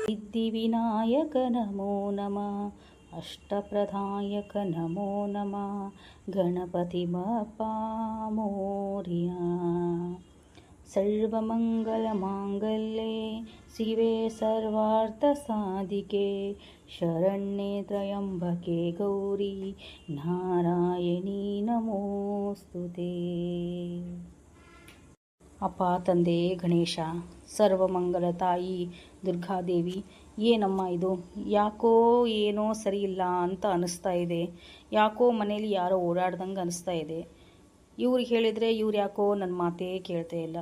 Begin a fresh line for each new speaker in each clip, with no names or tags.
सिद्धिविनायक नमो नमः, अष्टप्रधायक नमो नमः, गणपति बप्पा मोरया। सर्वमङ्गलमाङ्गल्ये शिवे सर्वार्थसाधिके, शरण्ये त्र्यम्बके गौरी नारायणी नमोस्तुते। ಅಪ್ಪ, ತಂದೆ ಗಣೇಶ, ಸರ್ವಮಂಗಲ ತಾಯಿ ದುರ್ಗಾದೇವಿ, ಏನಮ್ಮ ಇದು? ಯಾಕೋ ಏನೋ ಸರಿ ಇಲ್ಲ ಅಂತ ಅನಿಸ್ತಾ ಇದೆ. ಯಾಕೋ ಮನೇಲಿ ಯಾರೋ ಓಡಾಡ್ದಂಗೆ ಅನಿಸ್ತಾ ಇದೆ. ಇವ್ರಿಗೆ ಹೇಳಿದರೆ ಇವ್ರು ಯಾಕೋ ನನ್ನ ಮಾತೇ ಕೇಳ್ತಾ ಇಲ್ಲ.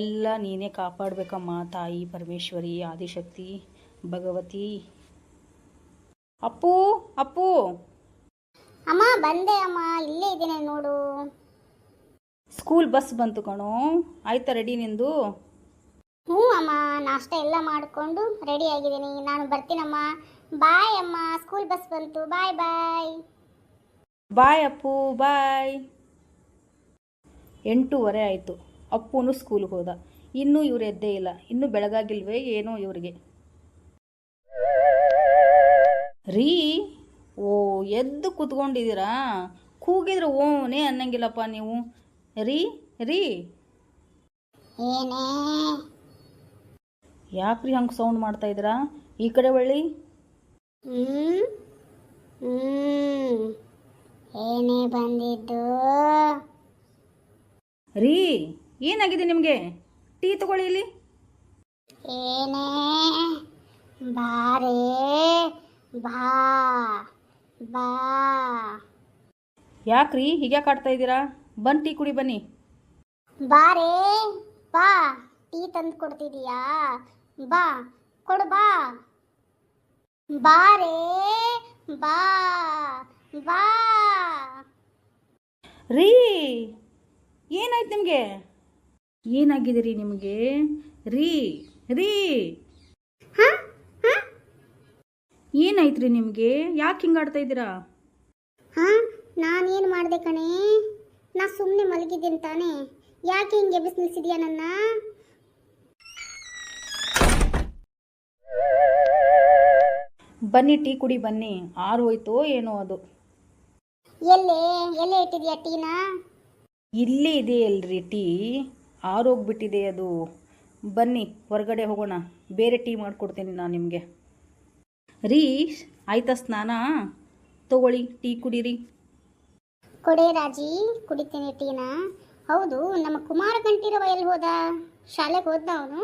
ಎಲ್ಲ ನೀನೇ ಕಾಪಾಡಬೇಕಮ್ಮ ತಾಯಿ ಪರಮೇಶ್ವರಿ, ಆದಿಶಕ್ತಿ, ಭಗವತಿ. ಅಪ್ಪು ಅಪ್ಪು,
ಅಮ್ಮ ಬಂದೆ ಅಮ್ಮ, ಇಲ್ಲೇ ಇದ್ದೀನಿ ನೋಡು.
ಸ್ಕೂಲ್ ಬಸ್ ಬಂತು ಕಣೋ, ಆಯ್ತಾ ರೆಡಿ ನಿಂದು?
ಹ್ಞೂ ಅಮ್ಮ, ನಾಷ್ಟ ಎಲ್ಲ ಮಾಡಿಕೊಂಡು ರೆಡಿ ಆಗಿದ್ದೀನಿ. ನಾನು ಬರ್ತೀನಮ್ಮ. ಬಾಯ್ ಅಮ್ಮ, ಸ್ಕೂಲ್ ಬಸ್ ಬಂತು. ಬಾಯ್ ಬಾಯ್.
ಬಾಯ್ ಅಪ್ಪು, ಬಾಯ್. 8:15 ಆಯಿತು. ಅಪ್ಪುನು ಸ್ಕೂಲ್ಗೆ ಹೋದ. ಇನ್ನೂ ಇವ್ರು ಎದ್ದೇ ಇಲ್ಲ. ಇನ್ನೂ ಬೆಳಗಾಗಿಲ್ವೇ ಏನೋ ಇವ್ರಿಗೆ. ರೀ, ಓ ಎದ್ದು ಕೂತ್ಕೊಂಡಿದ್ದೀರಾ? ಕೂಗಿದ್ರೆ ಓನೇ ಅನ್ನಂಗಿಲ್ಲಪ್ಪ ನೀವು. ರೀ ರೀ,
ಏನೇ
ಯಾಕ್ರಿ ಹಂಗೆ ಸೌಂಡ್ ಮಾಡ್ತಾ ಇದ್ದೀರಾ? ಈ ಕಡೆ ಒಳ್ಳಿ.
ಏನೇ ಬಂದಿದ್ದು?
ರೀ, ಏನಾಗಿದೆ ನಿಮಗೆ? ಟೀ ತಗೊಳ್ಳಿ ಇಲ್ಲಿ.
ಏನೇ ಬಾರೇ, ಬಾ ಬಾ.
ಯಾಕ್ರಿ ಹೀಗ್ಯಾಕೆ ಆಡ್ತಾ ಇದ್ದೀರಾ? ಬನ್ನಿ ಟೀ ಕುಡಿ ಬನ್ನಿ.
ಬಾರೇ ಬಾ, ಟೀ ತಂದು ಕೊಡ್ತಿದೀಯಾ? ಬಾ ಕೊಡು, ಬಾ ಬಾರೇ, ಬಾ ಬಾ.
ರೀ, ಏನಾಯ್ತು ನಿಮಗೆ? ಏನಾಗಿದೆ ರೀ ನಿಮಗೆ? ರೀ ರೀ, ಏನಾಯ್ತು ರೀ ನಿಮಗೆ? ಯಾಕೆ ಹಿಂಗೆ ಆಡ್ತಾ ಇದ್ದೀರಾ?
ನಾನೇನು ಮಾಡಿದೆ ಕಣೆ? ನಾ ಸುಮ್ಮನೆ ಮಲಗಿದ್ದೀನಿ ತಾನೇ. ಯಾಕೆ ಹಿಂಗೆ ಎಬ್ಬಿಸಿ ನಿಲ್ಸಿದ್ಯಾ ನನ್ನ?
ಬನ್ನಿ ಟೀ ಕುಡಿ ಬನ್ನಿ. ಆರೋಯ್ತೋ ಏನೋ ಅದು.
ಎಲ್ಲೇ ಇಟ್ಟಿದ್ಯಾ ಟೀನಾ?
ಇಲ್ಲೇ ಇದೆ ಅಲ್ರಿ ಟೀ. ಆರೋಗ್ಬಿಟ್ಟಿದೆ ಅದು. ಬನ್ನಿ ಹೊರಗಡೆ ಹೋಗೋಣ, ಬೇರೆ ಟೀ ಮಾಡಿಕೊಡ್ತೀನಿ ನಾನು ನಿಮಗೆ. ರೀ, ಆಯ್ತಾ ಸ್ನಾನ? ತಗೊಳ್ಳಿ ಟೀ ಕುಡೀರಿ.
ಕೊಡೆ ರಾಜಿ, ಕುಡಿತೀನಿ ಟೀನಾ. ಹೌದು, ನಮ್ಮ ಕುಮಾರ ಕಂಠೀರವ ಎಲ್ಲಿ ಹೋದ? ಶಾಲೆಗೆ ಹೋದ ಅವನು?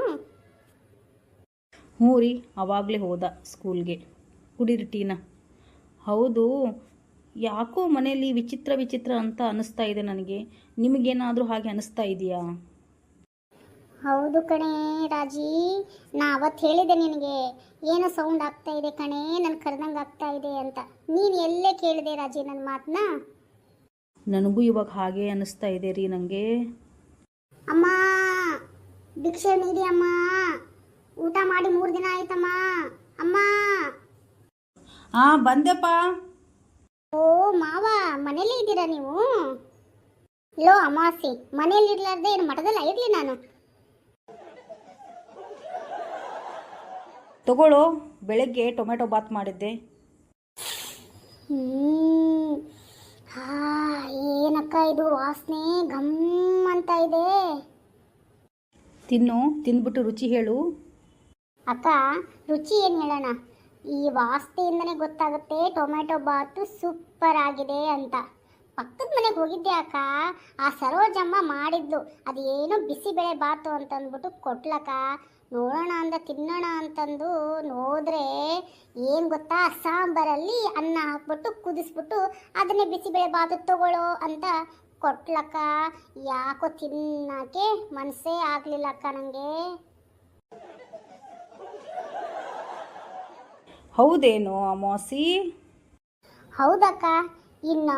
ಹ್ಞೂ ರೀ, ಅವಾಗಲೇ ಹೋದ ಸ್ಕೂಲ್ಗೆ. ಕುಡೀರಿ ಟೀನ. ಹೌದು, ಯಾಕೋ ಮನೇಲಿ ವಿಚಿತ್ರ ವಿಚಿತ್ರ ಅಂತ ಅನ್ನಿಸ್ತಾ ಇದೆ ನನಗೆ. ನಿಮಗೇನಾದರೂ ಹಾಗೆ ಅನ್ನಿಸ್ತಾ ಇದೆಯಾ?
ಹೌದು ಕಣೆ ರಾಜಿ, ನಾ ಅವತ್ತು ಹೇಳಿದೆ ನಿನಗೆ, ಏನೋ ಸೌಂಡ್ ಆಗ್ತಾ ಇದೆ ಕಣೆ, ನನ್ನ ಕರೆದಂಗೆ ಆಗ್ತಾ ಇದೆ ಅಂತ. ನೀನು ಎಲ್ಲೇ ಕೇಳಿದೆ ರಾಜಿ ನನ್ನ ಮಾತನ್ನ?
ನನಗೂ ಇವಾಗ ಹಾಗೆ ಅನ್ನಿಸ್ತಾ ಇದೆ ರೀ ನನಗೆ.
ಅಮ್ಮ, ಭಿಕ್ಷೆ ನೀಡಿ ಅಮ್ಮ, ಊಟ ಮಾಡಿ 3 ದಿನ ಆಯ್ತಮ್ಮ. ಅಮ್ಮ.
ಬಂದೆಪ್ಪ.
ಓ ಮಾವ, ಮನೇಲಿ ಇದ್ದೀರಾ ನೀವು? ಲೋ ಅಮಾವಾಸ್ಯೆ, ಮನೇಲಿ ಇರ್ಲಾರ್ದೆ ಏನು ಮಠದಲ್ಲಿ ಇರಲಿ ನಾನು?
ತಗೊಳ್ಳೋ, ಬೆಳಗ್ಗೆ ಟೊಮೆಟೊ ಬಾತ್ ಮಾಡಿದ್ದೆ.
ಏನಕ್ಕ ಇದು ವಾಸನೆ ಘಮ್ ಅಂತ ಇದೆ?
ತಿನ್ನು, ತಿಂದ್ಬಿಟ್ಟು ರುಚಿ ಹೇಳು.
ಅಕ್ಕ, ರುಚಿ ಏನು ಹೇಳೋಣ, ಈ ವಾಸನೆಯಿಂದನೇ ಗೊತ್ತಾಗುತ್ತೆ ಟೊಮೆಟೊ ಬಾತು ಸೂಪರ್ ಆಗಿದೆ ಅಂತ. ಪಕ್ಕದ ಮನೆಗೆ ಹೋಗಿದ್ದೆ ಅಕ್ಕ, ಆ ಸರೋಜಮ್ಮ ಮಾಡಿದ್ಲು, ಅದೇನೋ ಬಿಸಿಬೇಳೆ ಬಾತು ಅಂತಂದ್ಬಿಟ್ಟು ಕೊಟ್ಲಕ್ಕ. ನೋಡೋಣ ಅಂದ, ತಿನ್ನೋಣ ಅಂತಂದು ನೋಡಿದ್ರೆ ಏನು ಗೊತ್ತಾ, ಸಾಂಬಾರಲ್ಲಿ ಅನ್ನ ಹಾಕ್ಬಿಟ್ಟು ಕುದಿಸ್ಬಿಟ್ಟು ಅದನ್ನೇ ಬಿಸಿಬೇಳೆ ಬಾತು ತಗೊಳ್ಳೋ ಅಂತ ಕೊಟ್ಲಕ್ಕ. ಯಾಕೋ ತಿನ್ನಕ್ಕೆ ಮನಸ್ಸೇ ಆಗಲಿಲ್ಲಕ್ಕ ನನಗೆ.
ಹೌದೇನೋ ಅಮಾವಾಸಿ?
ಹೌದಕ್ಕ. ಇನ್ನು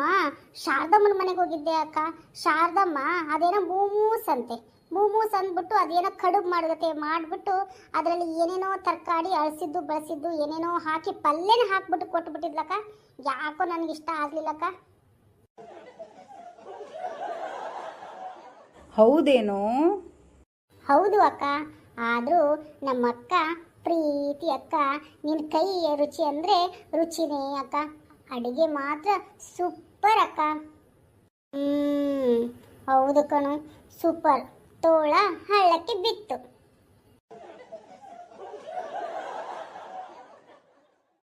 ಶಾರದಮ್ಮನ ಮನೆಗೆ ಹೋಗಿದ್ದೆ ಅಕ್ಕ. ಶಾರದಮ್ಮ ಅದೇನೋ ಮೂಮೂಸ್ ಅಂತೆ, ಮೂಮೂಸ್ ಅಂದ್ಬಿಟ್ಟು ಅದೇನೋ ಕಡುಬು ಮಾಡಿಬಿಟ್ಟು ಅದರಲ್ಲಿ ಏನೇನೋ ತರಕಾರಿ ಅಳಿಸಿದ್ದು ಬಳಸಿದ್ದು ಏನೇನೋ ಹಾಕಿ ಪಲ್ಯನ ಹಾಕ್ಬಿಟ್ಟು ಕೊಟ್ಬಿಟ್ಟಿದ್ಲಕ್ಕ. ಯಾಕೋ ನನಗಿಷ್ಟ ಆಗಲಿಲ್ಲಕ್ಕ.
ಹೌದೇನೋ?
ಹೌದು ಅಕ್ಕ. ಆದರೂ ನಮ್ಮ ಅಕ್ಕ ಪ್ರೀತಿ ಅಕ್ಕ. ನಿನ್ನ ಕೈ ರುಚಿ ಅಂದರೆ ರುಚಿನೇ ಅಕ್ಕ. ಅಡುಗೆ ಮಾತ್ರ ಸೂಪರ್ ಅಕ್ಕ. ಹೌದು ಕಣು, ಸೂಪರ್. ತೋಳ ಹಳ್ಳಕ್ಕೆ ಬಿತ್ತು.